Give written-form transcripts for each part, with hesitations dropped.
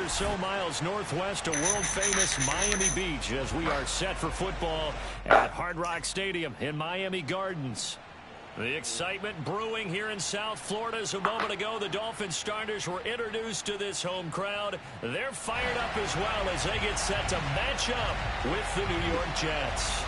or so miles northwest of world-famous Miami Beach as we are set for football at Hard Rock Stadium in Miami Gardens. The excitement brewing here in South Florida as a moment ago the Dolphins starters were introduced to this home crowd. They're fired up as well as they get set to match up with the New York Jets.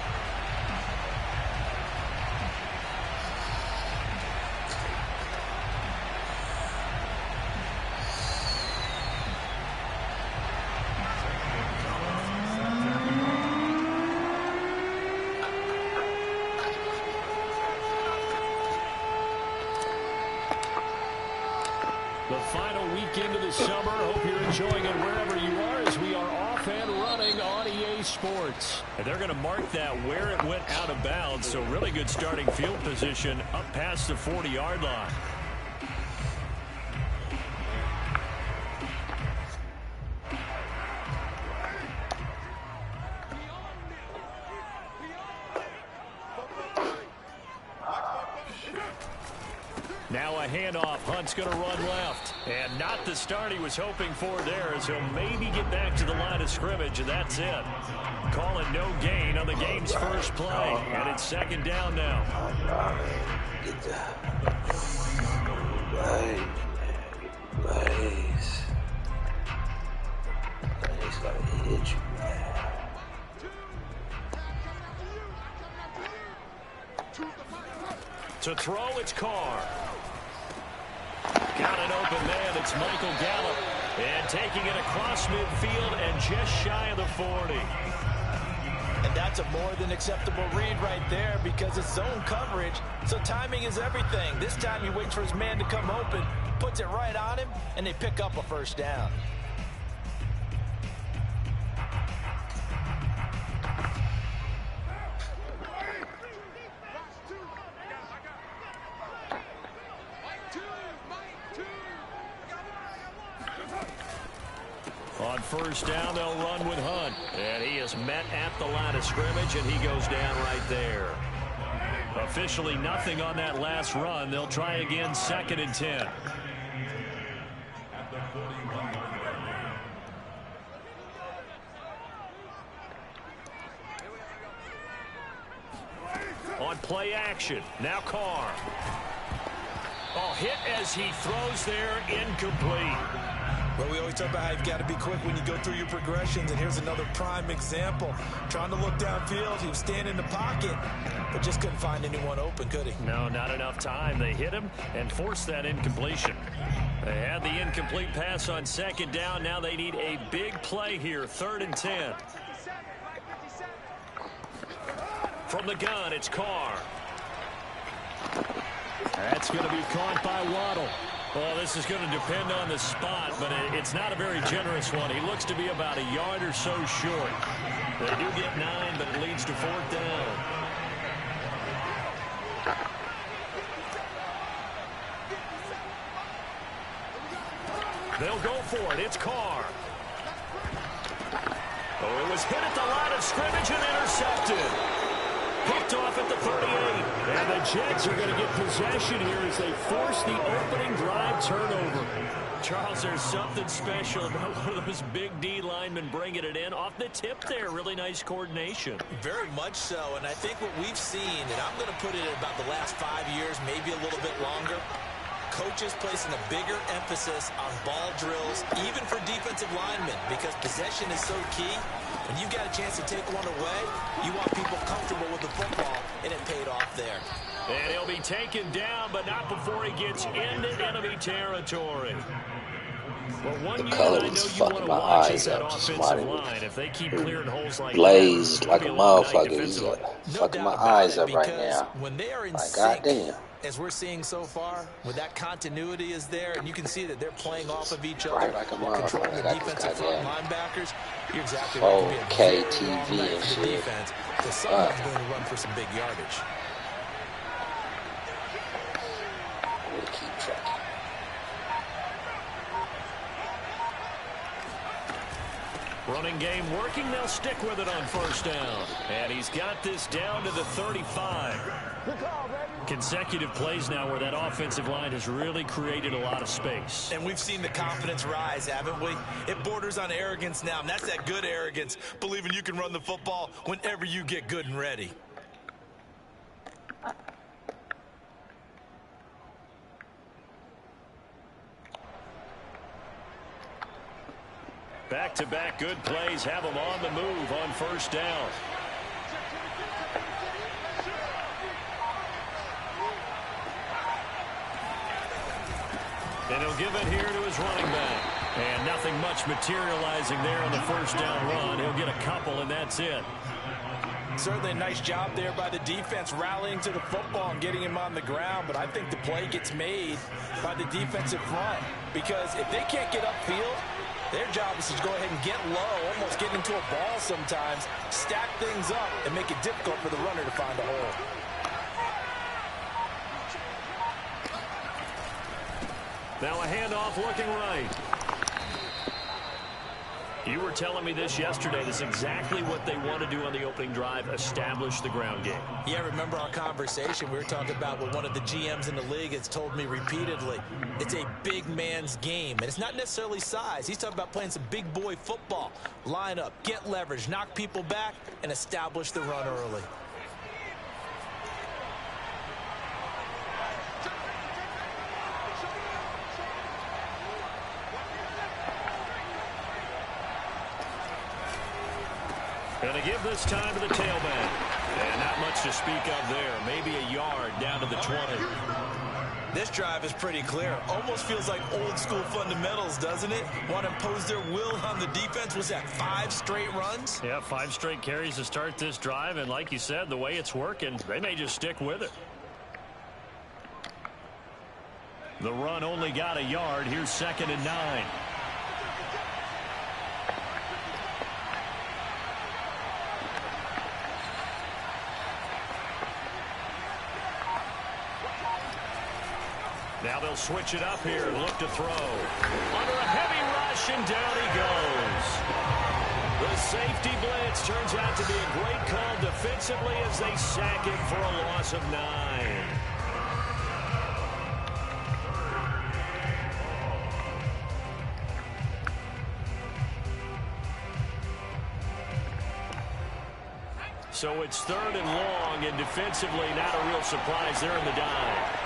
The final weekend of the summer. Hope you're enjoying it wherever you are as we are off and running on EA Sports. And they're going to mark that where it went out of bounds. So really good starting field position up past the 40-yard line. Now a handoff. Hunt's going to run left. And not the start he was hoping for there as he'll maybe get back to the line of scrimmage, and that's it. Calling no gain on the game's first play. And it's second down now. Get Blaze. He's got to hit you, man. To throw, it's Carr. Got an open man. It's Michael Gallup. And taking it across midfield and just shy of the 40. And that's a more than acceptable read right there because it's zone coverage. So timing is everything. This time he waits for his man to come open, puts it right on him, and they pick up a first down. On first down, they'll run with Hunt. And he is met at the line of scrimmage, and he goes down right there. Officially nothing on that last run. They'll try again, 2nd and 10. On play action, now Carr. Oh, hit as he throws there, incomplete. Well, we always talk about how you've got to be quick when you go through your progressions, and here's another prime example. Trying to look downfield, he was standing in the pocket, but just couldn't find anyone open, could he? No, not enough time. They hit him and forced that incompletion. They had the incomplete pass on 2nd down. Now they need a big play here, 3rd and 10. From the gun, it's Carr. That's going to be caught by Waddle. Well, this is going to depend on the spot, but it's not a very generous one. He looks to be about a yard or so short. They do get 9, but it leads to 4th down. They'll go for it. It's Carr. Oh, it was hit at the line of scrimmage and intercepted. Picked off at the 38. And the Jets are going to get possession here as they force the opening drive turnover. Charles, there's something special about one of those big D linemen bringing it in off the tip there. Really nice coordination. Very much so, and I think what we've seen, and I'm going to put it at about the last 5 years, maybe a little bit longer, coaches placing a bigger emphasis on ball drills, even for defensive linemen, because possession is so key. When you've got a chance to take one away, you want people comfortable with the football, and it paid off there. And he'll be taken down, but not before he gets into enemy territory. Well, one unit I know you want to watch is that offensive line. If they keep clearing holes like Blaze that, like a motherfucker. He's fucking my eyes up right now. When they are in sync, goddamn. as we're seeing so far, when that continuity is there, and you can see that they're playing off of each other, right, like controlling the defensive front linebackers, you're exactly right. Oh, KTV and shit. Defense, so someone's going to run for some big yardage. We'll keep tracking. Running game working. They'll stick with it on first down. And he's got this down to the 35. Consecutive plays now where that offensive line has really created a lot of space. And we've seen the confidence rise, haven't we? It borders on arrogance now, and that's that good arrogance, believing you can run the football whenever you get good and ready. Back-to-back good plays have them on the move on first down. And he'll give it here to his running back. And nothing much materializing there on the first down run. He'll get a couple, and that's it. Certainly a nice job there by the defense rallying to the football and getting him on the ground. But I think the play gets made by the defensive front. Because if they can't get upfield, their job is to go ahead and get low, almost get into a ball sometimes, stack things up, and make it difficult for the runner to find a hole. Now a handoff looking right. You were telling me this yesterday. This is exactly what they want to do on the opening drive, establish the ground game. Yeah, remember our conversation. We were talking about what one of the GMs in the league has told me repeatedly. It's a big man's game, and it's not necessarily size. He's talking about playing some big boy football. Line up, get leverage, knock people back, and establish the run early. Going to give this time to the tailback. And not much to speak of there. Maybe a yard down to the 20. This drive is pretty clear. Almost feels like old school fundamentals, doesn't it? Want to impose their will on the defense. Was that 5 straight runs? Yeah, 5 straight carries to start this drive. And like you said, the way it's working, they may just stick with it. The run only got a yard. Here's 2nd and 9. Now they'll switch it up here and look to throw. Under a heavy rush, and down he goes. The safety blitz turns out to be a great call defensively as they sack him for a loss of 9. So it's 3rd and long, and defensively not a real surprise there in the dive.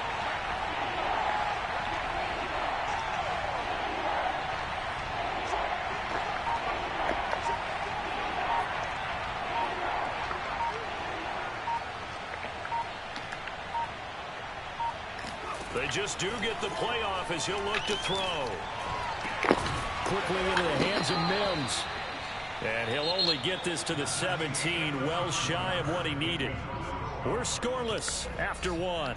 They just do get the playoff as he'll look to throw. Quickly into the hands of Mims. And he'll only get this to the 17, well shy of what he needed. We're scoreless after 1.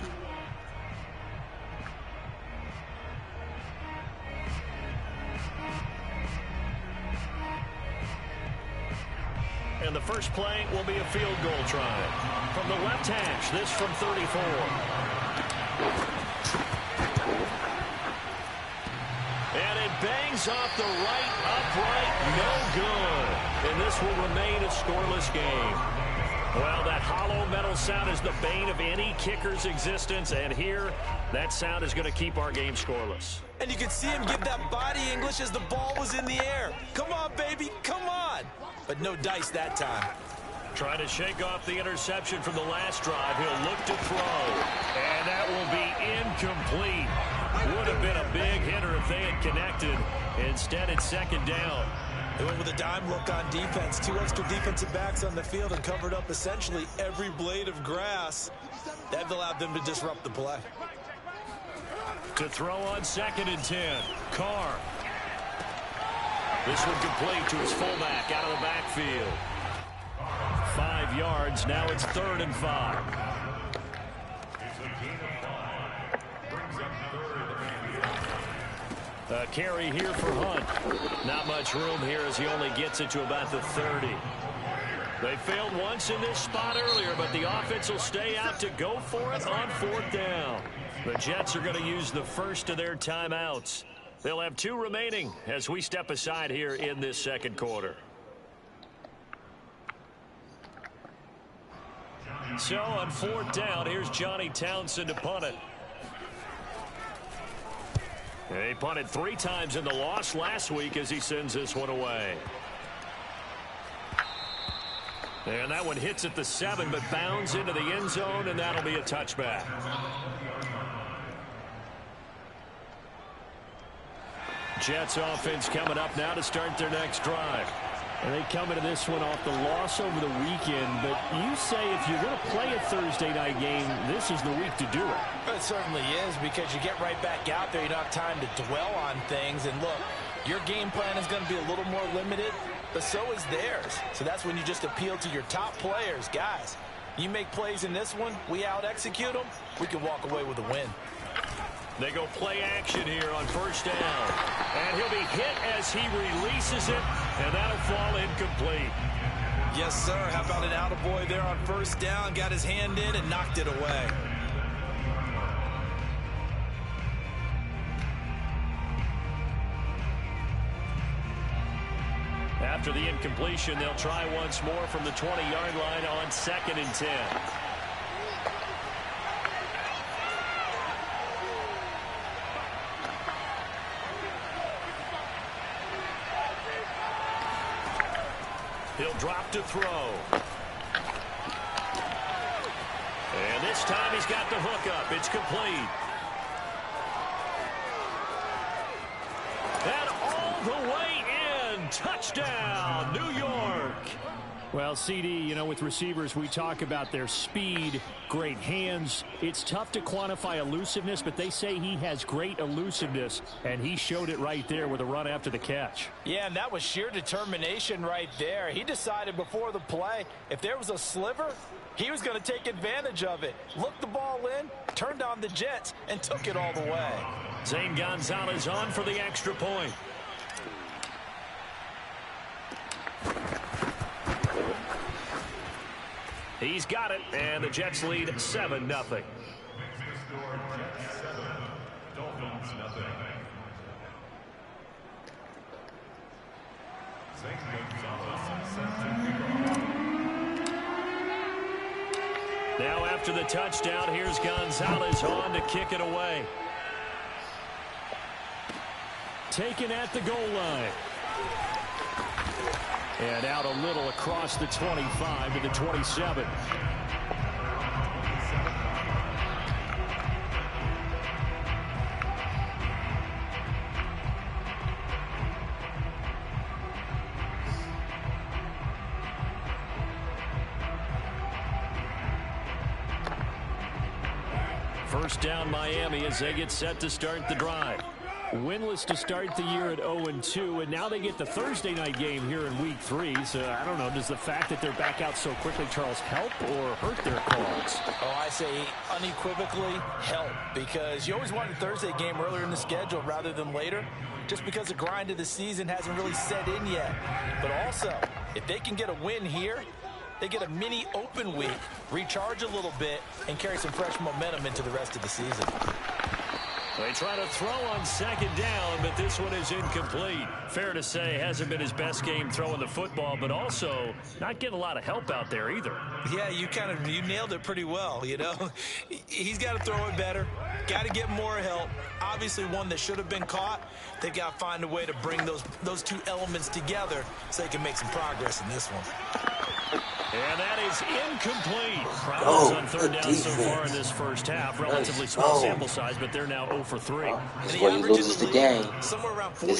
And the first play will be a field goal try. From the left hash, this from 34. And it bangs off the right upright, no good. And this will remain a scoreless game. Well, that hollow metal sound is the bane of any kicker's existence, and here, that sound is going to keep our game scoreless. And you could see him give that body English as the ball was in the air. Come on, baby, come on. But no dice that time. Trying to shake off the interception from the last drive. He'll look to throw, and that will be incomplete. Would have been a big hitter if they had connected. Instead, it's 2nd down. They went with a dime look on defense. 2 extra defensive backs on the field and covered up essentially every blade of grass. That allowed them to disrupt the play. To throw on 2nd and 10. Carr. This one complete to his fullback out of the backfield. 5 yards. Now it's 3rd and 5. A carry here for Hunt. Not much room here as he only gets it to about the 30. They failed once in this spot earlier, but the offense will stay out to go for it on 4th down. The Jets are going to use the first of their timeouts. They'll have 2 remaining as we step aside here in this 2nd quarter. So on 4th down, here's Johnny Townsend to punt it. He punted 3 times in the loss last week as he sends this one away. And that one hits at the 7, but bounds into the end zone, and that'll be a touchback. Jets offense coming up now to start their next drive. And they come into this one off the loss over the weekend, but you say if you're going to play a Thursday night game, this is the week to do it. It certainly is, because you get right back out there. You don't have time to dwell on things. And look, your game plan is going to be a little more limited, but so is theirs. So that's when you just appeal to your top players. Guys, you make plays in this one, we out-execute them, we can walk away with a win. They go play action here on 1st down. And he'll be hit as he releases it, and that'll fall incomplete. Yes, sir. How about an attaboy there on 1st down? Got his hand in and knocked it away. After the incompletion, they'll try once more from the 20-yard line on 2nd and 10. He'll drop to throw. And this time he's got the hook up. It's complete. And all the way in. Touchdown, New York. Well, CD, you know, with receivers, we talk about their speed, great hands. It's tough to quantify elusiveness, but they say he has great elusiveness, and he showed it right there with a run after the catch. Yeah, and that was sheer determination right there. He decided before the play, if there was a sliver, he was going to take advantage of it. Looked the ball in, turned on the Jets, and took it all the way. Zane Gonzalez on for the extra point. He's got it, and the Jets lead 7-0. Dolphins, nothing. Now after the touchdown, here's Gonzalez on to kick it away. Taken at the goal line. And out a little across the 25 to the 27. First down Miami as they get set to start the drive. Winless to start the year at 0-2, and now they get the Thursday night game here in Week 3. So, I don't know, does the fact that they're back out so quickly, Charles, help or hurt their cause? Oh, I say unequivocally help, because you always want a Thursday game earlier in the schedule rather than later, just because the grind of the season hasn't really set in yet. But also, if they can get a win here, they get a mini open week, recharge a little bit, and carry some fresh momentum into the rest of the season. They try to throw on second down, but this one is incomplete. Fair to say, hasn't been his best game throwing the football, but also not getting a lot of help out there either. Yeah, you nailed it pretty well, you know. He's got to throw it better, got to get more help. Obviously one that should have been caught. They've got to find a way to bring those two elements together so they can make some progress in this one. And that is incomplete. Problems on third down so far in this first half. Relatively small sample size, but they're now 0 for 3. This is where he loses the game. This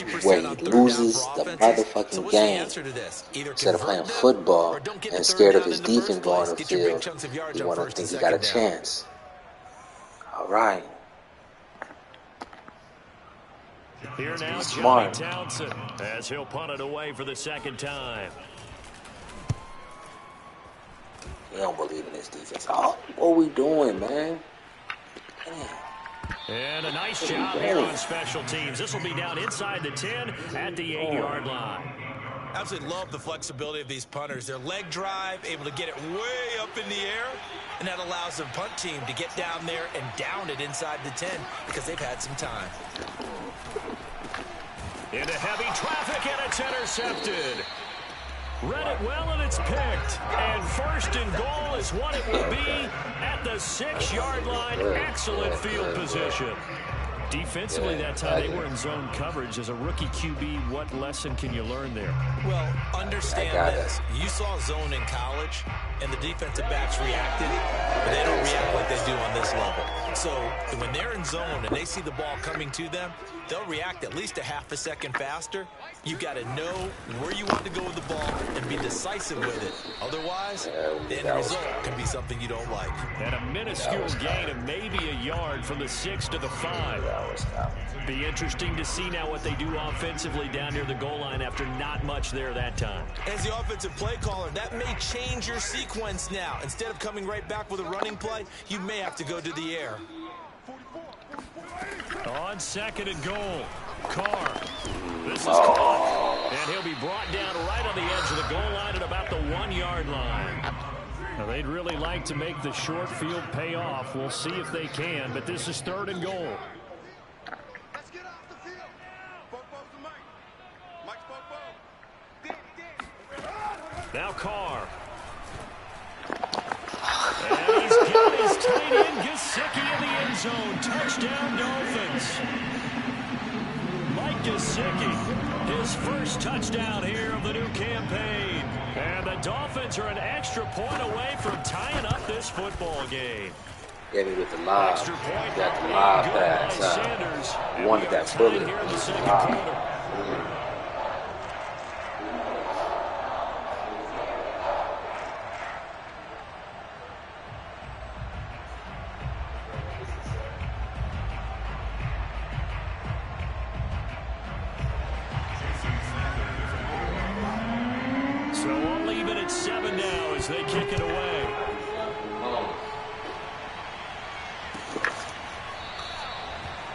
is where he loses the motherfucking game. Instead of playing football and scared of his defense going on the field, you want to think he got a chance. All right. Here now, Johnny Townsend, as he'll punt it away for the second time. He don't believe in his defense. Oh, what are we doing, man? Damn. And a nice job here on special teams. This will be down inside the 10 at the 8-yard line. Absolutely love the flexibility of these punters. Their leg drive, able to get it way up in the air, and that allows the punt team to get down there and down it inside the 10 because they've had some time. Into heavy traffic, and it's intercepted. Read it well, and it's picked. And first and goal is what it will be at the 6-yard line. Excellent field position. Defensively that time, they were in zone coverage. As a rookie QB, what lesson can you learn there? Well, understand this. You saw zone in college, and the defensive backs reacted, but they don't react like they do on this level. So when they're in zone and they see the ball coming to them, they'll react at least a half a second faster. You've got to know where you want to go with the ball and be decisive with it. Otherwise, the end result can be something you don't like. And a minuscule gain of maybe a yard from the 6 to the 5. Be interesting to see now what they do offensively down near the goal line after not much there that time. As the offensive play caller, that may change your sequence now. Instead of coming right back with a running play, you may have to go to the air. On 2nd and goal, Carr. This is caught, and he'll be brought down right on the edge of the goal line at about the 1-yard line. Now, they'd really like to make the short field pay off. We'll see if they can, but this is 3rd and goal. Let's get off the field. Bobo's the mic. Mike's Bobo. Now Carr. And he's got his tight end, Gesicki, in the end zone. Touchdown, Dolphins. Mike Gesicki, his first touchdown here of the new campaign. And the Dolphins are an extra point away from tying up this football game. Hit it with the live. Extra point. Got the live pass. Sanders. Wanted that bullet. Here in the 2nd quarter. So we'll leave it at 7 now as they kick it away.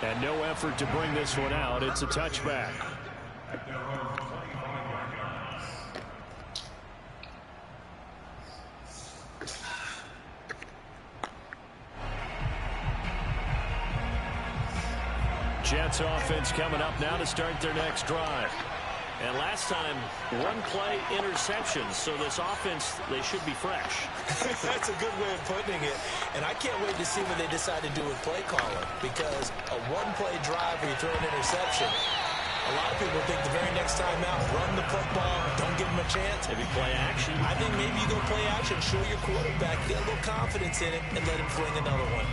And no effort to bring this one out. It's a touchback. Jets offense coming up now to start their next drive. And last time, 1-play interception. So this offense, they should be fresh. That's a good way of putting it. And I can't wait to see what they decide to do with play calling. Because a 1-play drive where you throw an interception, a lot of people think the very next time out, run the football, don't give them a chance. Maybe play action. I think maybe you go play action, show your quarterback, get a little confidence in it, and let him fling another one.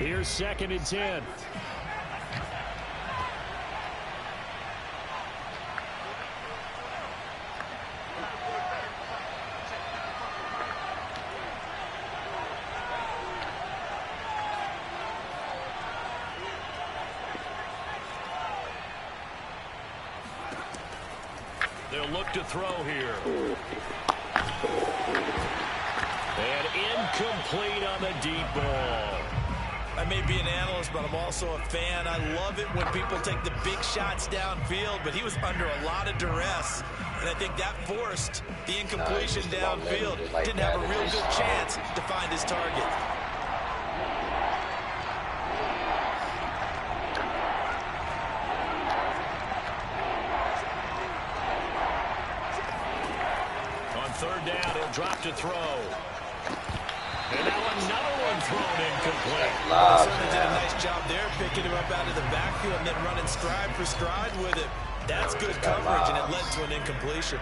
Here's 2nd and 10. They'll look to throw here. And incomplete on the deep ball. I may be an analyst, but I'm also a fan. I love it when people take the big shots downfield, but he was under a lot of duress. And I think that forced the incompletion downfield. Didn't have a real good chance to find his target. On 3rd down, he'll drop to throw. And now another one thrown incomplete. Certainly did a nice job there, picking him up out of the backfield and then running stride for stride with it. That's good coverage, and it led to an incompletion.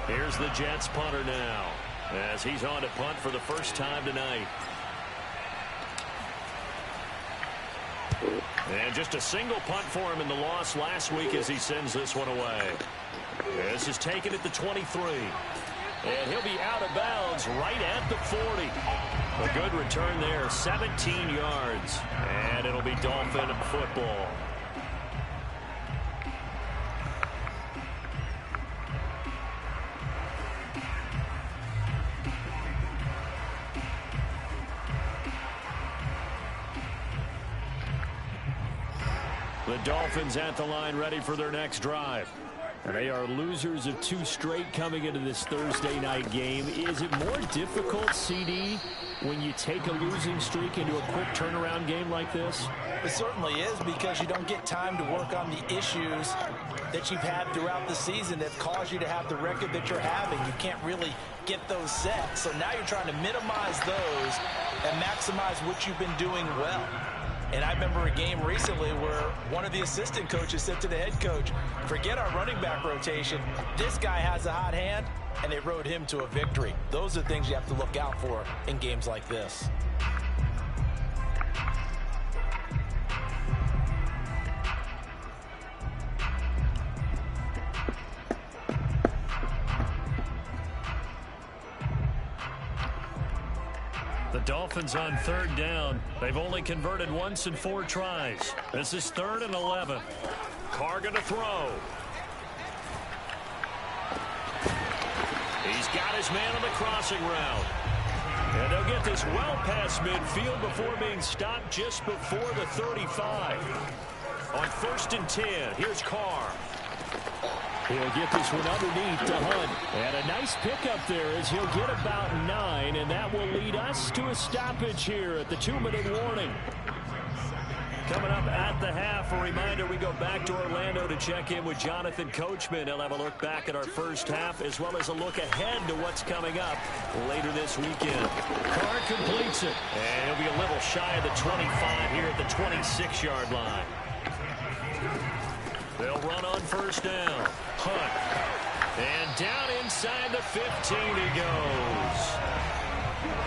Here's the Jets punter now, as he's on to punt for the first time tonight. And just a single punt for him in the loss last week as he sends this one away. This is taken at the 23. And he'll be out of bounds right at the 40. A good return there, 17 yards. And it'll be Dolphin football. The Dolphins at the line ready for their next drive. They are losers of 2 straight coming into this Thursday night game. Is it more difficult, CD, when you take a losing streak into a quick turnaround game like this? It certainly is, because you don't get time to work on the issues that you've had throughout the season that caused you to have the record that you're having. You can't really get those set. So now you're trying to minimize those and maximize what you've been doing well. And I remember a game recently where one of the assistant coaches said to the head coach, forget our running back rotation. This guy has a hot hand, and they rode him to a victory. Those are things you have to look out for in games like this. The Dolphins on 3rd down. They've only converted once in 4 tries. This is 3rd and 11. Carr going to throw. He's got his man on the crossing route. And they'll get this well past midfield before being stopped just before the 35. On 1st and 10, here's Carr. He'll get this one underneath to Hunt. And a nice pickup there as he'll get about 9, and that will lead us to a stoppage here at the 2-minute warning. Coming up at the half, a reminder, we go back to Orlando to check in with Jonathan Coachman. He'll have a look back at our first half as well as a look ahead to what's coming up later this weekend. Carr completes it, and he'll be a little shy of the 25 here at the 26-yard line. They'll run on 1st down. Hunt. And down inside the 15 he goes.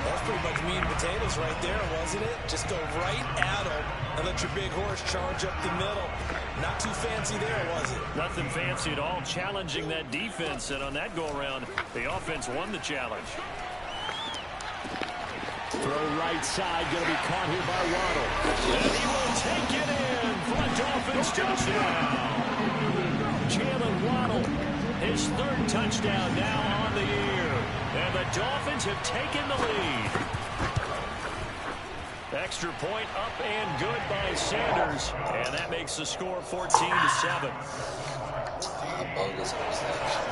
That's pretty much meat and potatoes right there, wasn't it? Just go right at him and let your big horse charge up the middle. Not too fancy there, was it? Nothing fancy at all, challenging that defense. And on that go-around, the offense won the challenge. Throw right side, going to be caught here by Waddle. And he will take it in for a Dolphins touchdown. Jalen Waddle, his 3rd touchdown now on the year. And the Dolphins have taken the lead. Extra point up and good by Sanders. And that makes the score 14-7. Bogus interception.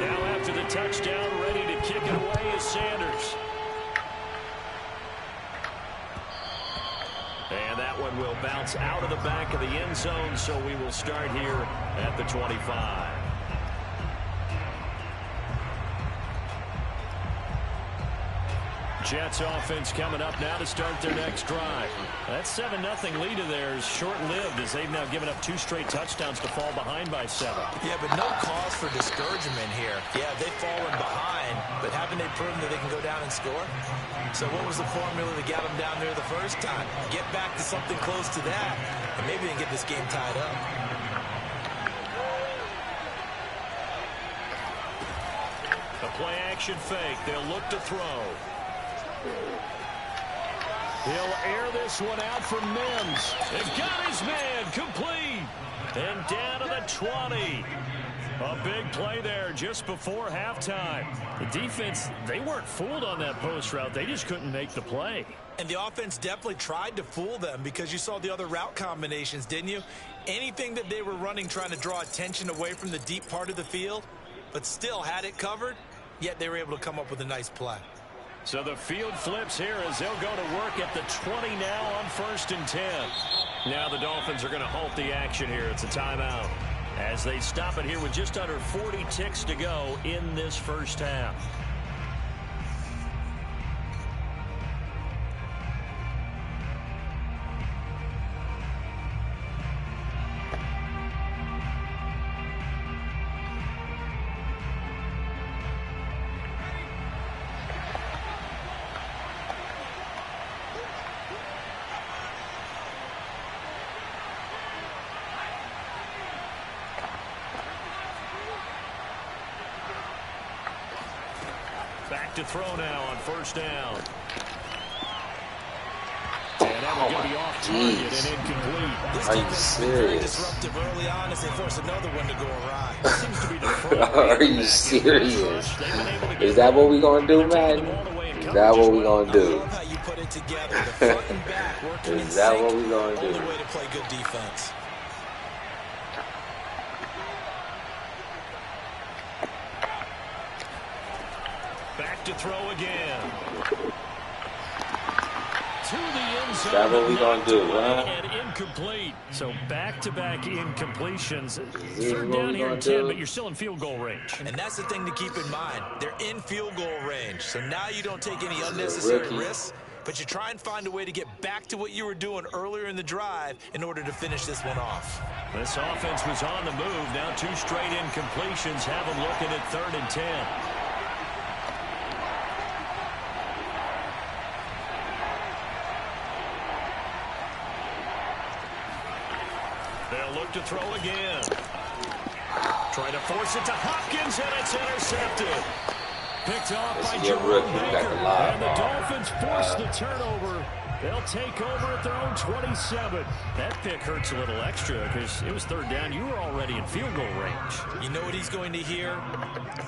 Now after the touchdown, ready to kick it away is Sanders. And that one will bounce out of the back of the end zone, so we will start here at the 25. Jets offense coming up now to start their next drive. That 7-0 lead of theirs short-lived as they've now given up 2 straight touchdowns to fall behind by 7. Yeah, but no cause for discouragement here. Yeah, they've fallen behind, but haven't they proven that they can go down and score? So what was the formula that got them down there the first time? Get back to something close to that, and maybe they can get this game tied up. A play-action fake. They'll look to throw. He'll air this one out for Mims. They've got his man complete. And down to the 20. A big play there just before halftime. The defense, they weren't fooled on that post route. They just couldn't make the play. And the offense definitely tried to fool them because you saw the other route combinations, didn't you? Anything that they were running trying to draw attention away from the deep part of the field, but still had it covered, yet they were able to come up with a nice play. So the field flips here as they'll go to work at the 20 now on 1st and 10. Now the Dolphins are going to halt the action here. It's a timeout as they stop it here with just under 40 ticks to go in this first half. Back to throw now on 1st down. And that will be off target and incomplete. This defense has been very disruptive early on as they force another one to go awry. Seems to be the Are you serious? Is that what we gonna do, man? Is that what we gonna do? I love how you put it together. The front and back working in sync. Is that what we gonna do? Only way to play good defense. look to throw again. To the end zone. That's what we gonna do, huh? And incomplete. So back-to-back incompletions. This Third is what down we here gonna and 10, do. but you're still in field goal range. And that's the thing to keep in mind. They're in field goal range. So now you don't take any unnecessary risks, but you try and find a way to get back to what you were doing earlier in the drive in order to finish this one off. This offense was on the move. Now 2 straight incompletions have them looking at 3rd and 10. They'll look to throw again. Try to force it to Hopkins, and it's intercepted. Picked off by Jerome Baker. And the Dolphins force the turnover. They'll take over at their own 27. That pick hurts a little extra because it was 3rd down. You were already in field goal range. You know what he's going to hear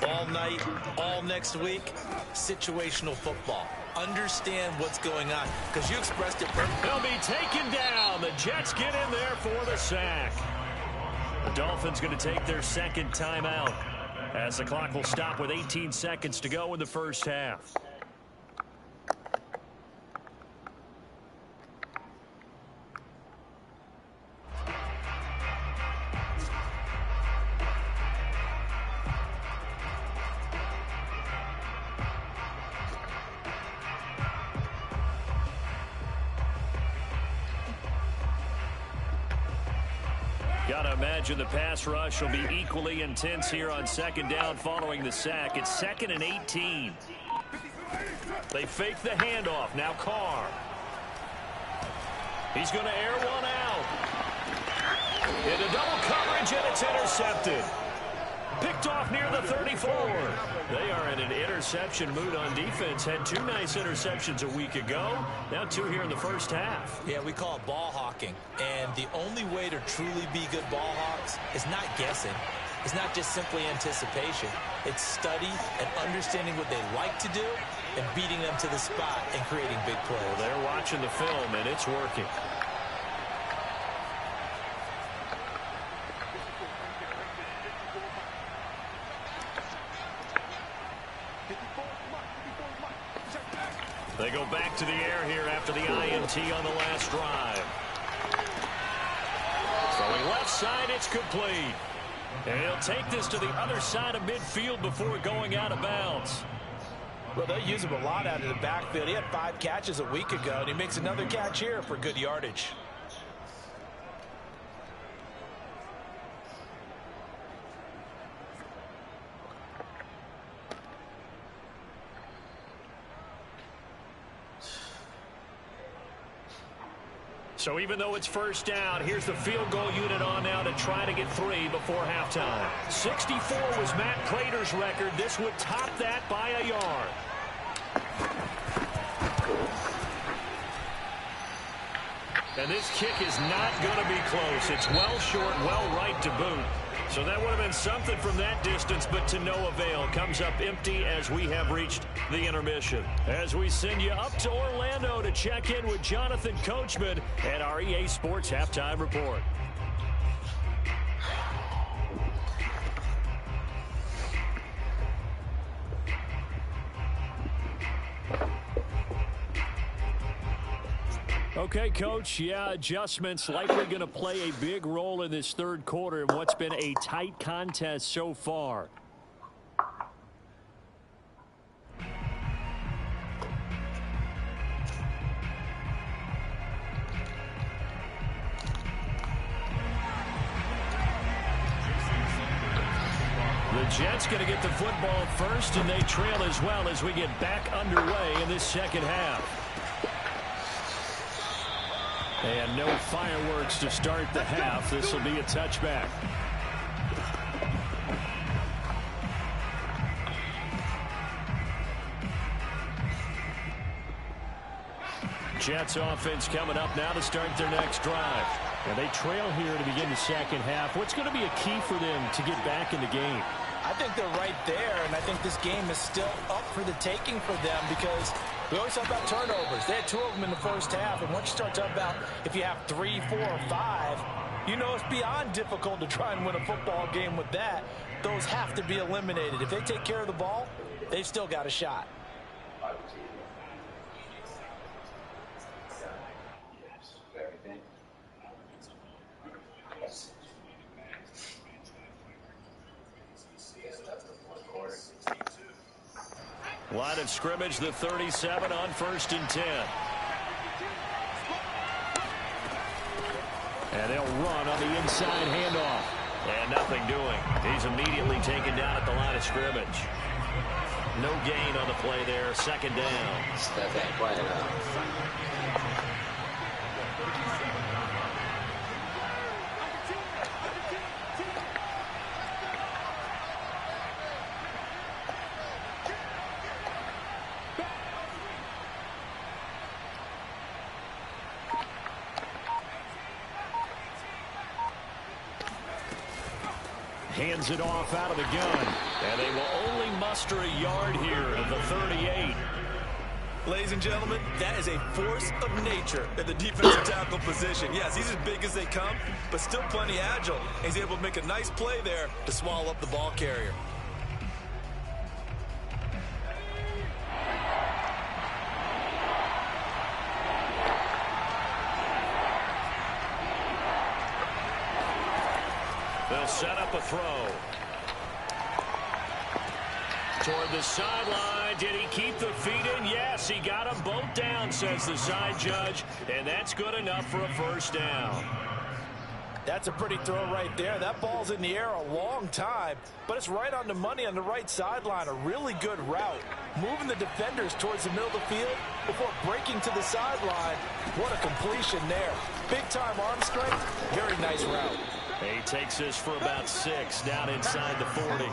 all night, all next week? Situational football. Understand what's going on, because you expressed it perfectly. They'll be taken down. The Jets get in there for the sack. The Dolphins going to take their 2nd timeout as the clock will stop with 18 seconds to go in the first half. Gotta imagine the pass rush will be equally intense here on 2nd down following the sack. It's 2nd and 18. They fake the handoff. Now Carr. He's going to air one out. Into double coverage, and it's intercepted. Picked off near the 34. They are in an interception mood on defense. Had 2 nice interceptions a week ago. Now 2 here in the first half. Yeah, we call it ball hawking. And the only way to truly be good ball hawks is not guessing. It's not just simply anticipation. It's study and understanding what they like to do and beating them to the spot and creating big plays. Well, they're watching the film, and it's working. They go back to the air here after the INT on the last drive. Throwing left side, it's complete. And he'll take this to the other side of midfield before going out of bounds. Well, they use him a lot out of the backfield. He had 5 catches a week ago, and he makes another catch here for good yardage. So even though it's first down, here's the field goal unit on now to try to get 3 before halftime. 64 was Matt Prater's record. This would top that by a yard. And this kick is not going to be close. It's well short, well right to boot. So that would have been something from that distance, but to no avail. Comes up empty as we have reached the intermission. As we send you up to Orlando to check in with Jonathan Coachman at our EA Sports Halftime Report. Okay, Coach, yeah, adjustments likely going to play a big role in this 3rd quarter in what's been a tight contest so far. The Jets going to get the football first, and they trail as well as we get back underway in this 2nd half. And no fireworks to start the half. This will be a touchback. Jets offense coming up now to start their next drive. And they trail here to begin the 2nd half. What's going to be a key for them to get back in the game? I think they're right there, and I think this game is still up for the taking for them because we always talk about turnovers. They had 2 of them in the first half, and once you start talking about if you have 3, 4, or 5, you know it's beyond difficult to try and win a football game with that. Those have to be eliminated. If they take care of the ball, they've still got a shot. Line of scrimmage, the 37 on 1st and 10. And they'll run on the inside handoff. And nothing doing. He's immediately taken down at the line of scrimmage. No gain on the play there. 2nd down. Steph ain't playing now. Hands it off out of the gun. And they will only muster a yard here of the 38. Ladies and gentlemen, that is a force of nature at the defensive tackle position. Yes, he's as big as they come, but still plenty agile. He's able to make a nice play there to swallow up the ball carrier. They'll set up a throw. Toward the sideline. Did he keep the feet in? Yes, he got them both down, says the side judge. And that's good enough for a 1st down. That's a pretty throw right there. That ball's in the air a long time, but it's right on the money on the right sideline. A really good route. Moving the defenders towards the middle of the field before breaking to the sideline. What a completion there. Big-time arm strength. Very nice route. He takes this for about 6 down inside the 40.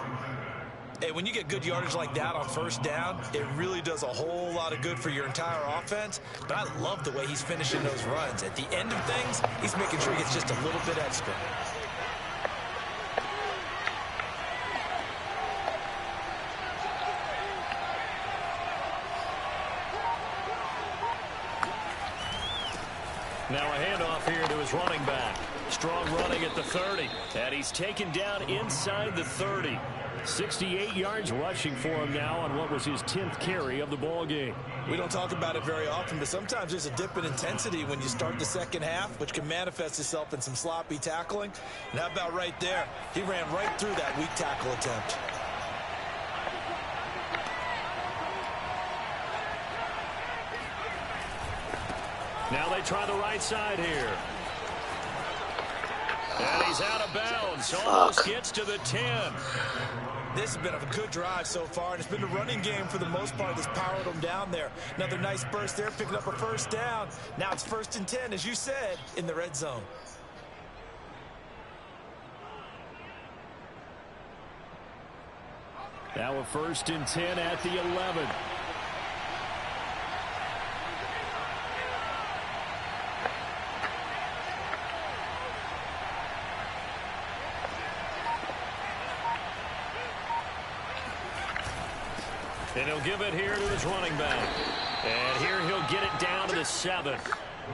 Hey, when you get good yardage like that on 1st down, it really does a whole lot of good for your entire offense. But I love the way he's finishing those runs. At the end of things, he's making sure he gets just a little bit extra. Now a handoff here to his running back. Strong running at the 30. And he's taken down inside the 30. 68 yards rushing for him now on what was his 10th carry of the ball game. We don't talk about it very often, but sometimes there's a dip in intensity when you start the 2nd half, which can manifest itself in some sloppy tackling. And how about right there? He ran right through that weak tackle attempt. Now they try the right side here. And he's out of bounds. Almost gets to the 10. This has been a good drive so far, and it's been the running game for the most part that's powered them down there. Another nice burst there, picking up a 1st down. Now it's 1st and 10, as you said, in the red zone. Now a 1st and 10 at the 11. And he'll give it here to his running back. And here he'll get it down to the 7.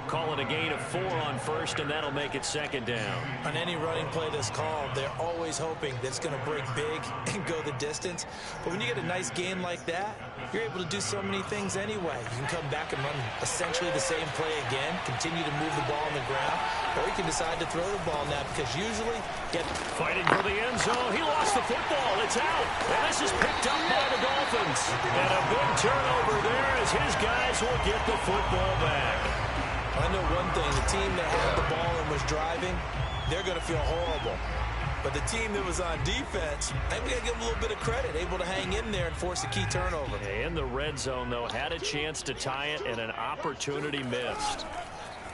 Call it a gain of 4 on 1st, and that'll make it 2nd down. On any running play that's called, they're always hoping that it's going to break big and go the distance. But when you get a nice gain like that, you're able to do so many things anyway. You can come back and run essentially the same play again, continue to move the ball on the ground, or you can decide to throw the ball now because usually fighting for the end zone. He lost the football. It's out. And this is picked up by the Dolphins. And a big turnover there as his guys will get the football back. I know one thing. The team that had the ball and was driving, they're going to feel horrible. But the team that was on defense, I think we got to give them a little bit of credit, able to hang in there and force a key turnover. In the red zone, though, had a chance to tie it and an opportunity missed.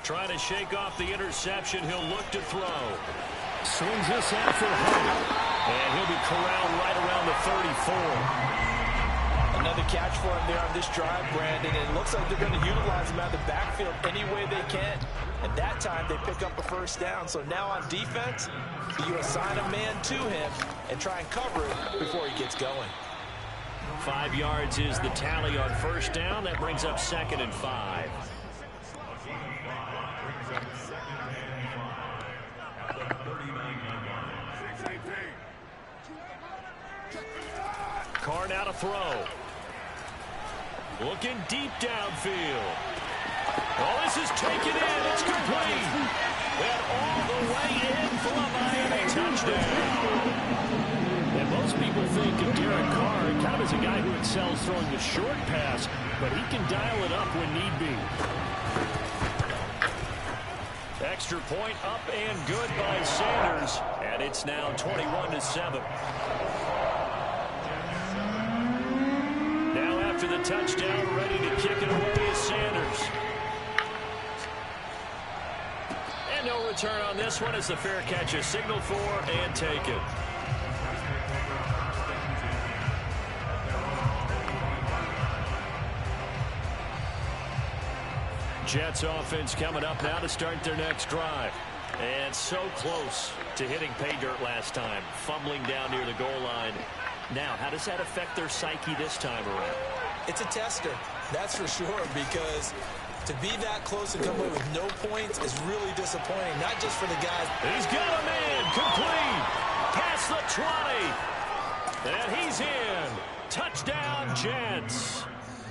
Trying to shake off the interception. He'll look to throw. Swings this out for Hunt. And he'll be corralled right around the 34. Another catch for him there on this drive, Brandon. And it looks like they're going to utilize him out of the backfield any way they can. And that time they pick up a 1st down. So now on defense, you assign a man to him and try and cover it before he gets going. 5 yards is the tally on 1st down. That brings up 2nd and 5. Carr now to throw. Looking deep downfield. Oh, this is taken in. It's complete. And all the way in for a Miami touchdown. And most people think of Derek Carr kind of as a guy who excels throwing the short pass, but he can dial it up when need be. Extra point up and good by Sanders. And it's now 21-7. Now after the touchdown, ready to kick it away is Sanders. And no return on this one as the fair catch is signaled for and taken. Jets offense coming up now to start their next drive. And so close to hitting pay dirt last time, fumbling down near the goal line. Now, how does that affect their psyche this time around? It's a tester, that's for sure, because to be that close and come away with no points is really disappointing, not just for the guys. He's got a man, complete, past the 20, and he's in. Touchdown, Jets.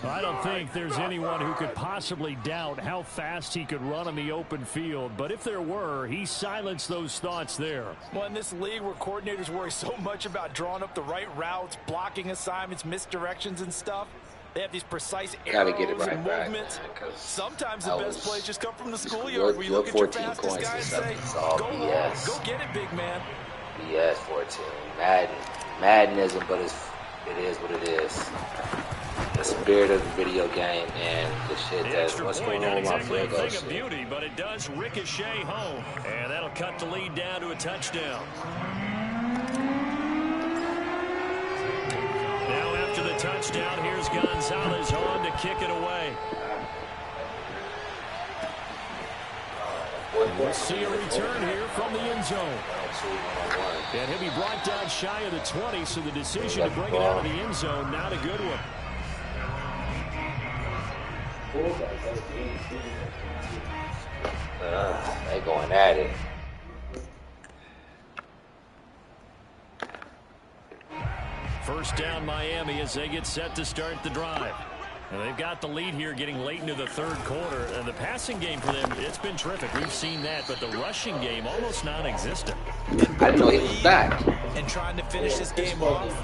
I don't think there's anyone who could possibly doubt how fast he could run on the open field. But if there were, he silenced those thoughts there. Well, in this league where coordinators worry so much about drawing up the right routes, blocking assignments, misdirections and stuff, they have these precise arrows and movements. Man, sometimes the best plays just come from the schoolyard where you look at your fastest guy and say, go long, go get it, big man. BS 14. Maddenism, but it is what it is. The spirit of the video game and the shit that's what's going on with my field goal shit. Beauty, but it does ricochet home, and that'll cut the lead down to a touchdown. Now after the touchdown, here's Gonzalez on to kick it away. We'll see a return here from the end zone. And he'll be brought down shy of the 20, so the decision to bring it out of the end zone, not a good one. They going at it. First down Miami as they get set to start the drive. And they've got the lead here getting late into the third quarter. And the passing game for them, it's been terrific. We've seen that, but the rushing game almost non-existent. I didn't know he was back. And trying to finish this game off,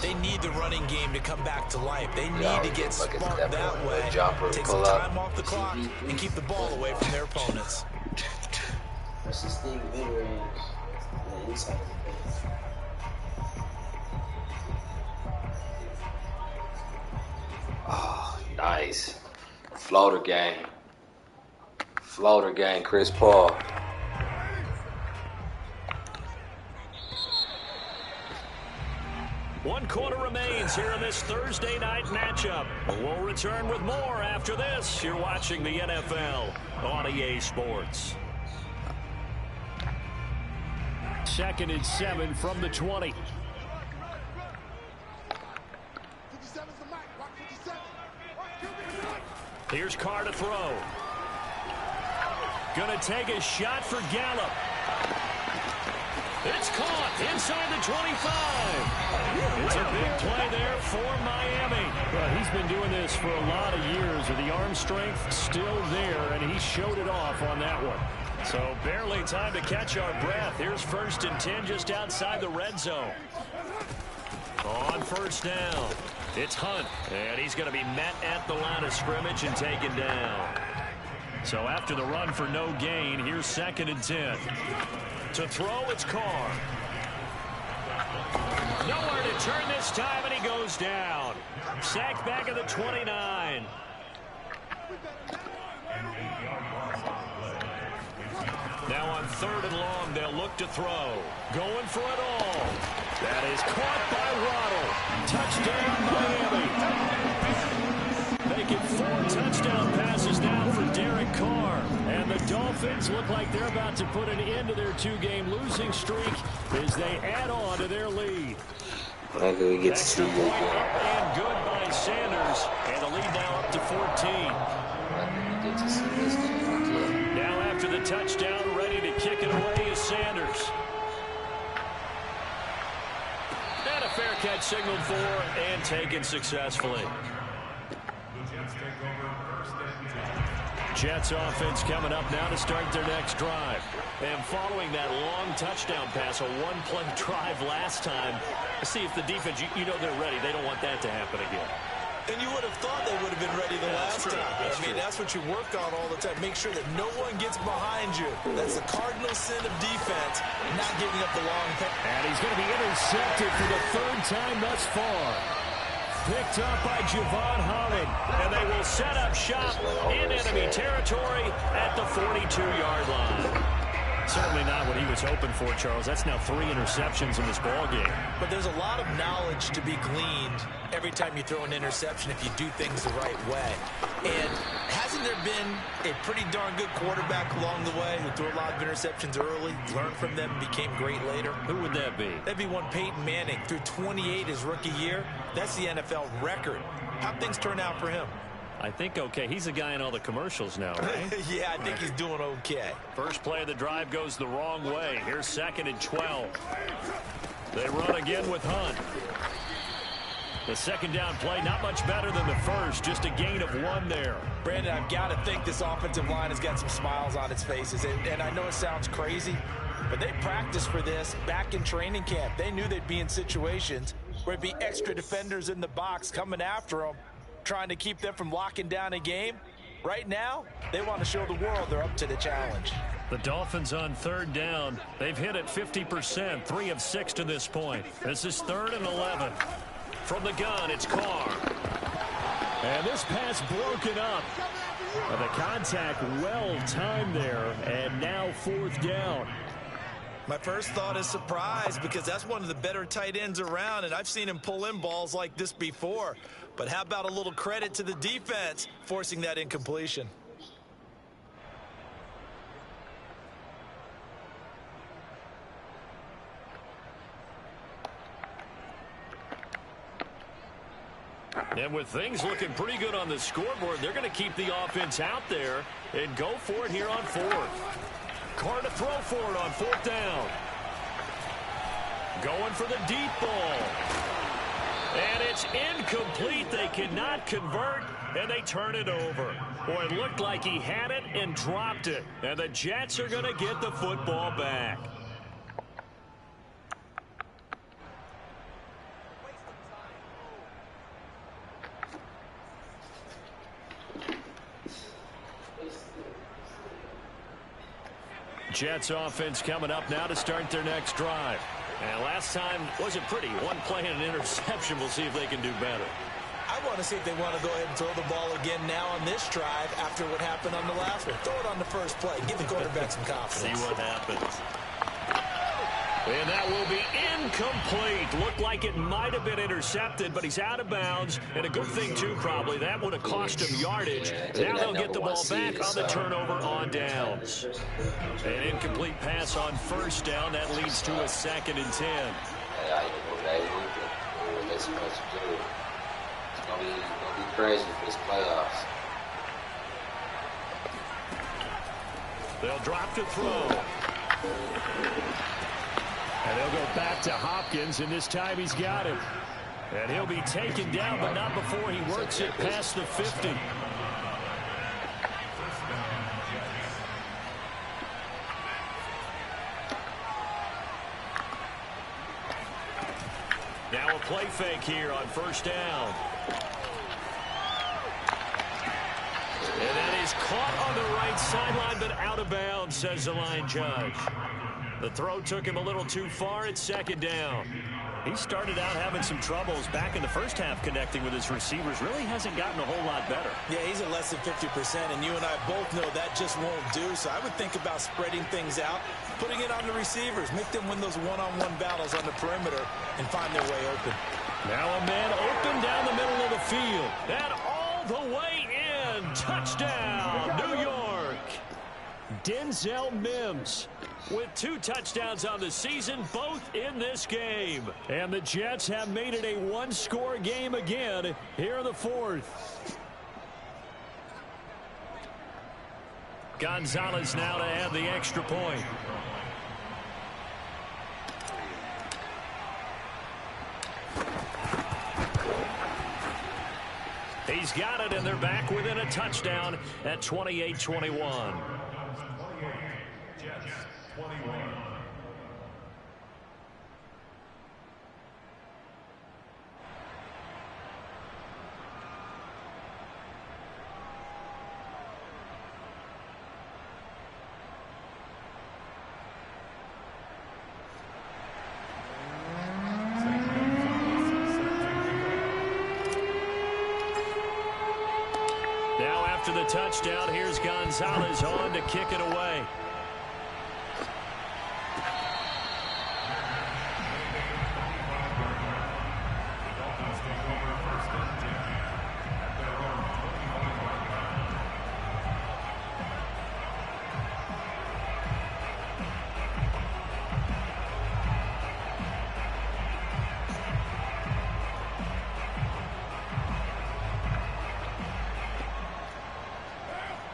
they need the running game to come back to life. They need to get sparked that way, take some time off the clock, and keep the ball away from their opponents. What's this thing, mid-range, on the inside of the base? Oh, nice. Floater game. Floater game, Chris Paul. One quarter remains here in this Thursday night matchup. We'll return with more after this. You're watching the NFL on EA Sports. 2nd and 7 from the 20. Here's Carr to throw. Gonna take a shot for Gallup. It's caught inside the 25. It's a big play there for Miami. Well, he's been doing this for a lot of years with the arm strength still there, and he showed it off on that one. So barely time to catch our breath. Here's 1st and 10 just outside the red zone. On first down, it's Hunt, and he's going to be met at the line of scrimmage and taken down. So after the run for no gain, here's 2nd and 10. To throw, it's Carr. Nowhere to turn this time, and he goes down. Sacked back at the 29. Now on 3rd and long, they'll look to throw. Going for it all. That is caught by Waddle. Touchdown, Miami. Making 4 touchdown passes now for Derek Carr. And the Dolphins look like they're about to put an end to their 2-game losing streak as they add on to their lead. Maybe we get to see you again. And good by Sanders. And the lead now up to 14. Maybe we get to see this game again. Now after the touchdown, ready to kick it away is Sanders. And a fair catch signaled for and taken successfully. Jets take over first and 10. Jets offense coming up now to start their next drive. And following that long touchdown pass, a one-play drive last time, see if the defense, you know they're ready. They don't want that to happen again. And you would have thought they would have been ready the last time. That's what you work on all the time. Make sure that no one gets behind you. That's the cardinal sin of defense, not giving up the long pass. And he's going to be intercepted for the third time thus far. Picked up by Javon Holland. And they will set up shop in enemy territory at the 42-yard line. Certainly not what he was hoping for, Charles. That's now 3 interceptions in this ball game. But there's a lot of knowledge to be gleaned every time you throw an interception if you do things the right way. And hasn't there been a pretty darn good quarterback along the way who threw a lot of interceptions early, learned from them, and became great later? Who would that be? That'd be one Peyton Manning. Threw 28 his rookie year. That's the NFL record. How'd things turn out for him? I think okay. He's the guy in all the commercials now, right? Yeah, I think he's doing okay. First play of the drive goes the wrong way. Here's 2nd and 12. They run again with Hunt. The second down play, not much better than the first. Just a gain of 1 there. Brandon, I've got to think this offensive line has got some smiles on its faces. And I know it sounds crazy, but they practiced for this back in training camp. They knew they'd be in situations where it'd be extra defenders in the box coming after them, trying to keep them from locking down a game. Right now, they want to show the world they're up to the challenge. The Dolphins on 3rd down. They've hit it 50%, 3 of 6 to this point. This is 3rd and 11. From the gun, it's Carr. And this pass broken up. And the contact well timed there. And now 4th down. My first thought is surprise, because that's one of the better tight ends around, and I've seen him pull in balls like this before. But how about a little credit to the defense forcing that incompletion? And with things looking pretty good on the scoreboard, they're going to keep the offense out there and go for it here on 4th. Carr to throw for it on 4th down. Going for the deep ball. And it's incomplete. They cannot convert, and they turn it over. Boy, it looked like he had it and dropped it. And the Jets are going to get the football back. Jets offense coming up now to start their next drive. And last time wasn't pretty. 1 play and an interception. We'll see if they can do better. I want to see if they want to go ahead and throw the ball again now on this drive after what happened on the last one. Throw it on the first play. Give the quarterback some confidence. See what happens. And that will be incomplete. Looked like it might have been intercepted, but he's out of bounds. And a good thing, too, probably. That would have cost him yardage. Now they'll get the ball back on the turnover on downs. An incomplete pass on 1st down. That leads to a 2nd and 10. It's going to be crazy for this playoffs. They'll drop to throw. And they'll go back to Hopkins, and this time he's got it. And he'll be taken down, but not before he works it past the 50. Now a play fake here on 1st down. And that is caught on the right sideline, but out of bounds, says the line judge. The throw took him a little too far. It's 2nd down. He started out having some troubles back in the first half connecting with his receivers. Really hasn't gotten a whole lot better. Yeah, he's at less than 50%, and you and I both know that just won't do. So I would think about spreading things out, putting it on the receivers, make them win those one-on-one battles on the perimeter and find their way open. Now a man open down the middle of the field. And all the way in. Touchdown, New York. Denzel Mims with 2 touchdowns on the season, both in this game. And the Jets have made it a 1-score game again here in the 4th. Gonzalez now to add the extra point. He's got it, and they're back within a touchdown at 28-21. Now after the touchdown, here's Gonzalez on to kick it away.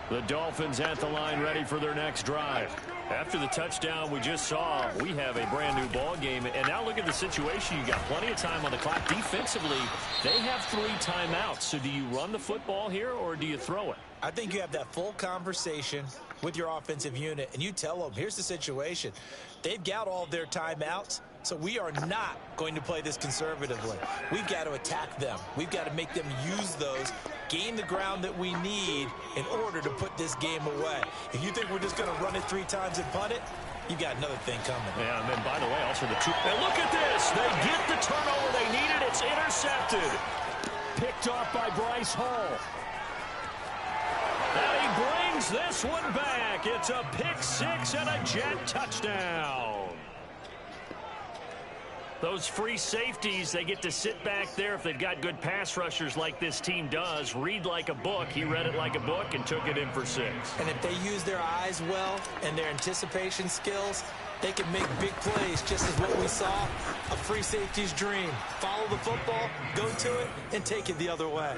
The Dolphins at the line, ready for their next drive. After the touchdown we just saw, we have a brand new ball game. And now look at the situation. You got plenty of time on the clock. Defensively, they have 3 timeouts. So do you run the football here or do you throw it? I think you have that full conversation with your offensive unit, and you tell them, here's the situation. They've got all their timeouts, so we are not going to play this conservatively. We've got to attack them. We've got to make them use those, gain the ground that we need in order to put this game away. If you think we're just going to run it 3 times and punt it, you got another thing coming. Yeah, and then, by the way, also the two. And look at this. They get the turnover they needed. It's intercepted. Picked off by Bryce Hall. And he brings this one back. It's a pick-6 and a Jet touchdown. Those free safeties, they get to sit back there if they've got good pass rushers like this team does. Read like a book. He read it like a book and took it in for 6. And if they use their eyes well and their anticipation skills, they can make big plays, just as what we saw, a free safety's dream. Follow the football, go to it, and take it the other way.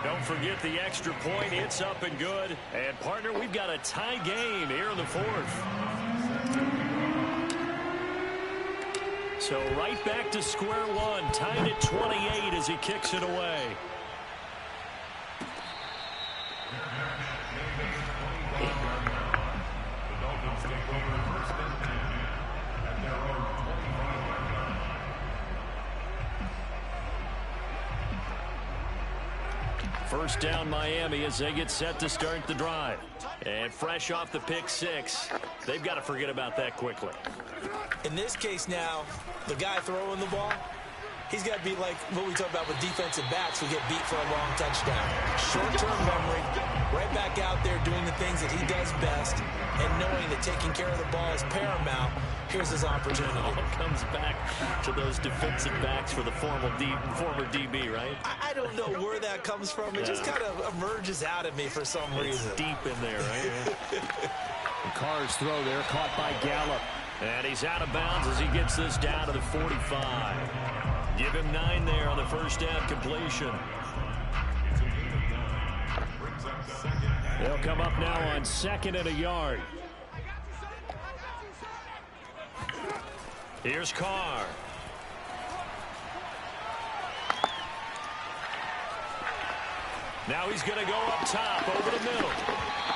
Don't forget the extra point. It's up and good. And, partner, we've got a tie game here in the 4th. So right back to square one. Tied at 28 as he kicks it away. First down Miami as they get set to start the drive. And fresh off the pick-6, they've got to forget about that quickly. In this case now, the guy throwing the ball, he's got to be like what we talk about with defensive backs who get beat for a long touchdown. Short-term memory, right back out there doing the things that he does best, and knowing that taking care of the ball is paramount. Here's his opportunity. It all comes back to those defensive backs for the former DB, right? I don't know where that comes from. It just kind of emerges out of me for some reason. It's deep in there, right? The Carr's throw there caught by Gallup. And he's out of bounds as he gets this down to the 45. Give him 9 there on the first down completion. They'll come up now on 2nd and a yard. Here's Carr. Now he's going to go up top over the middle.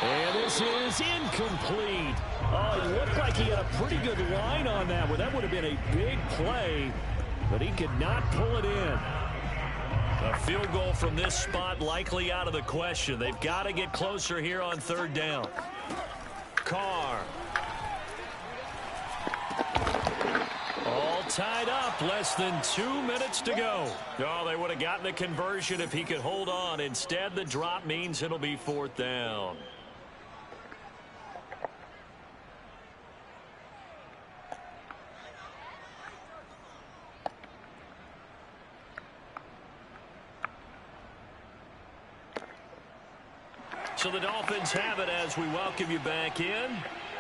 And this is incomplete. Oh, it looked like he had a pretty good line on that one. That would have been a big play, but he could not pull it in. A field goal from this spot likely out of the question. They've got to get closer here on 3rd down. Carr. All tied up. Less than 2 minutes to go. Oh, they would have gotten the conversion if he could hold on. Instead, the drop means it'll be 4th down. So the Dolphins have it as we welcome you back in.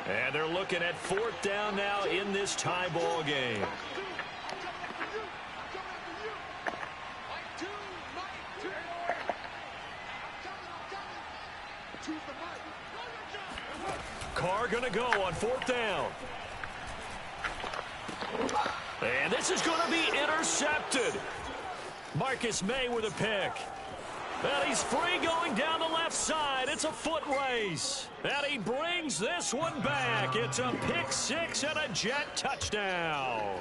And they're looking at 4th down now in this tie ball game. Carr going to go on 4th down. And this is going to be intercepted. Marcus May with a pick. And he's free going down the left side. It's a foot race. And he brings this one back. It's a pick six and a Jet touchdown.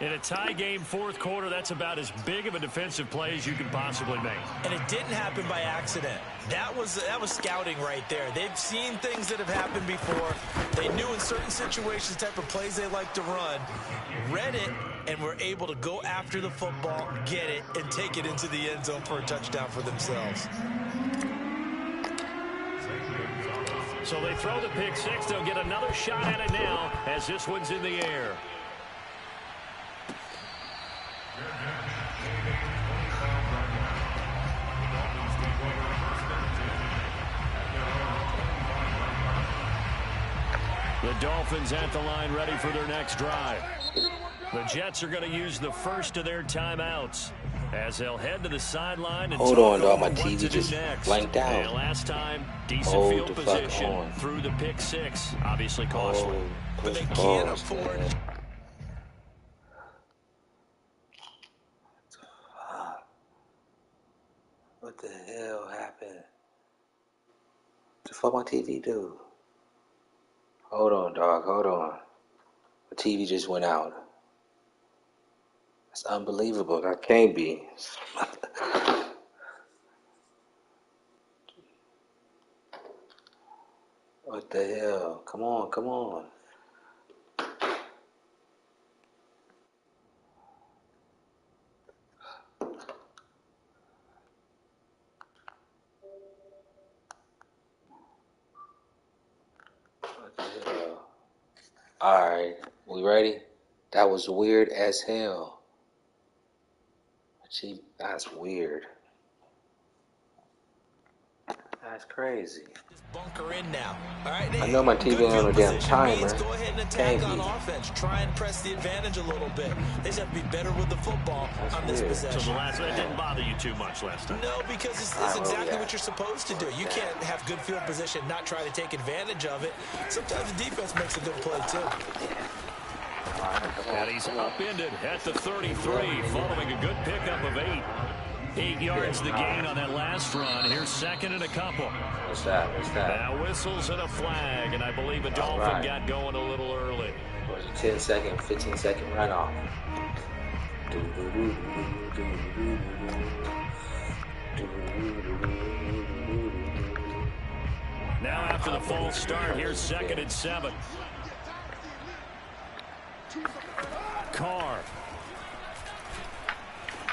In a tie game fourth quarter, that's about as big of a defensive play as you can possibly make. And it didn't happen by accident. That was scouting right there. They've seen things that have happened before. They knew in certain situations the type of plays they like to run, read it, and were able to go after the football, get it, and take it into the end zone for a touchdown for themselves. So they throw the pick six. They'll get another shot at it now as this one's in the air. The Dolphins at the line ready for their next drive. The Jets are going to use the first of their timeouts as they'll head to the sideline. And hold on, dog. My TV just blanked out. And last time, decent field position through the pick six. Obviously costly. But they can't afford... What the hell happened? What the fuck my TV do? Hold on, dog. Hold on. The TV just went out. That's unbelievable. That can't be. What the hell? Come on, come on. Alright, we ready? That was weird as hell. Gee, that's weird. That's crazy. Bunker in now. All right, I know my TV on a damn timer. Go ahead and attack on offense. Try and press the advantage a little bit. They just have to be better with the football on this possession. So the last one didn't bother you too much last time? No, because it's exactly what you're supposed to do. You can't have good field position, not try to take advantage of it. Sometimes the defense makes a good play, too. And he's upended at the 33, following a good pickup of 8. 8 yards the gain on that last run. Here's second and a couple. What's that? What's that? Now whistles and a flag, and I believe a Dolphin got going a little early. It was a 10-second, 15-second runoff. Now after the false start, here's second and 7. Carr.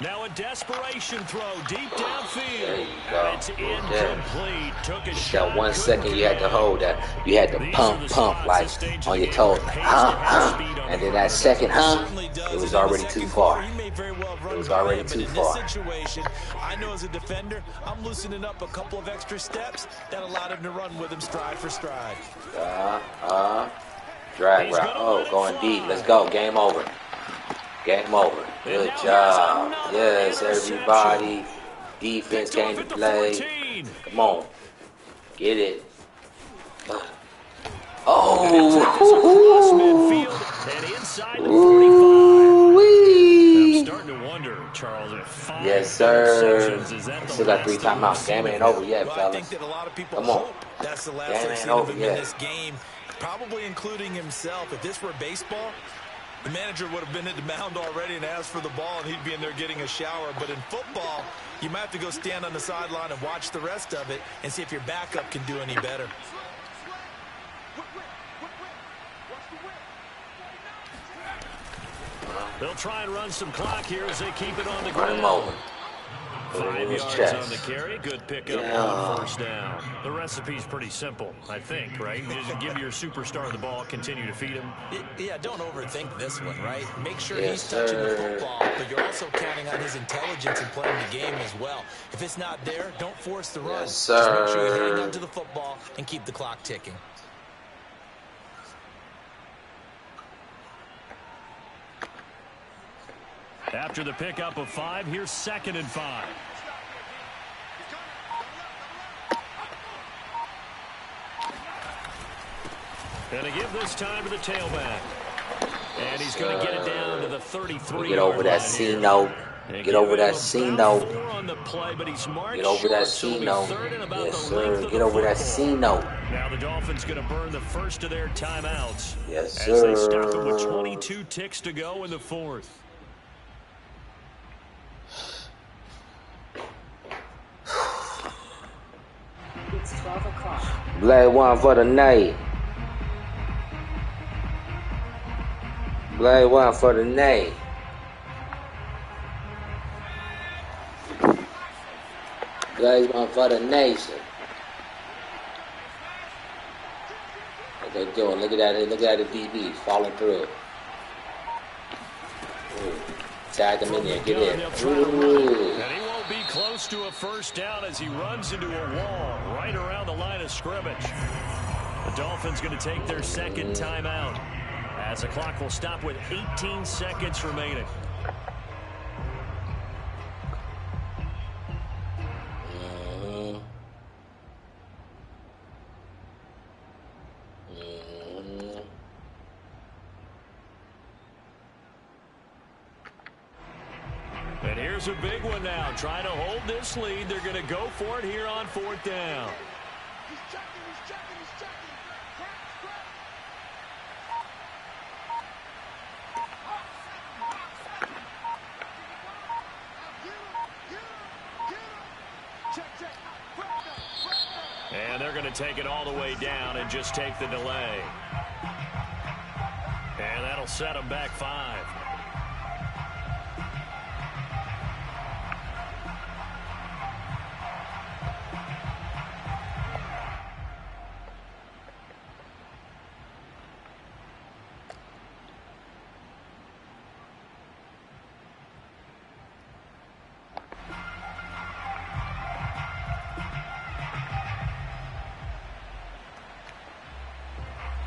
Now a desperation throw deep downfield. It's incomplete. Took a shot. That 1 second you had to hold that. You had to pump like on your toes. And then that second, it was already too far. It was already too far. I know as a defender, I'm loosening up a couple of extra steps that allowed him to run with him stride for stride. Drag route. Oh, going deep. Let's go. Game over. Game over. Good job. Yes, everybody. Defense came to play. Come on. Get it. I'm starting to wonder, Charles, if 5 yes, sir. Still got 3 timeouts. Game ain't over yet, fellas. I think that a lot of people hope that's the last they've seen of him in this game, probably including himself. If this were baseball, the manager would have been at the mound already and asked for the ball, and he'd be in there getting a shower. But in football, you might have to go stand on the sideline and watch the rest of it and see if your backup can do any better. They'll try and run some clock here as they keep it on the ground. Run him over. 5 yards on the carry. Good pickup on first down. The recipe's pretty simple, I think, right? You just give your superstar the ball, continue to feed him. Yeah, don't overthink this one, right? Make sure he's touching the football, but you're also counting on his intelligence in playing the game as well. If it's not there, don't force the run. Yes, sir. Just make sure you hang on to the football and keep the clock ticking. After the pickup of 5, here's second and 5. And to give this time to the tailback. And he's going to get it down to the 33. Get over that C-note. Get over that C note. Get over that C note. Yes, sir. Get over that C note. Now the Dolphins going to burn the first of their timeouts. Yes, sir. As they stop it with 22 ticks to go in the fourth. It's 12 o'clock. Black one for the night. Black one for the night. Black one for the nation. What they doing? Look at that. Look at the DB falling through. Ooh. Tag him in there. Get in. Ooh. And he won't be close to a first down as he runs into a wall right around the line of scrimmage. The Dolphins going to take their second timeout as the clock will stop with 18 seconds remaining. And here's a big one now. Trying to hold this lead. They're going to go for it here on fourth down. He's checking, he's checking, he's checking. And they're going to take it all the way down and just take the delay. And that'll set them back 5.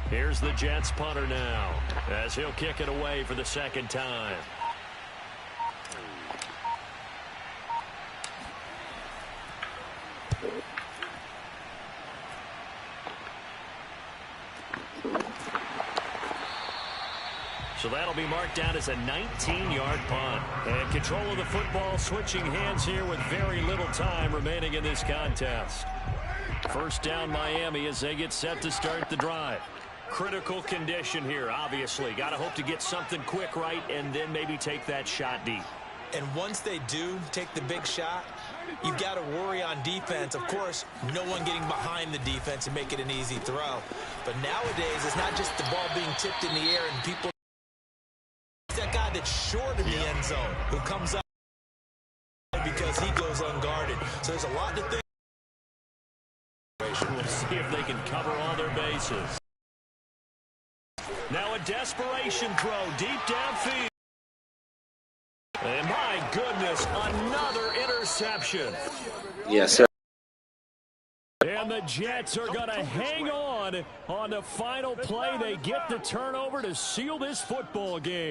Here's the Jets punter now as he'll kick it away for the second time. So that'll be marked down as a 19-yard punt. And control of the football switching hands here with very little time remaining in this contest. First down Miami as they get set to start the drive. Critical condition here, obviously. Got to hope to get something quick right and then maybe take that shot deep. And once they do take the big shot, you've got to worry on defense. Of course, no one getting behind the defense and make it an easy throw. But nowadays, it's not just the ball being tipped in the air and people. It's that guy that's short in the end zone who comes up because he goes unguarded. So there's a lot to think. We'll see if they can cover all their bases. Now a desperation throw deep downfield. And my goodness, another interception. Yes, sir. And the Jets are going to hang on the final play. They get the turnover to seal this football game.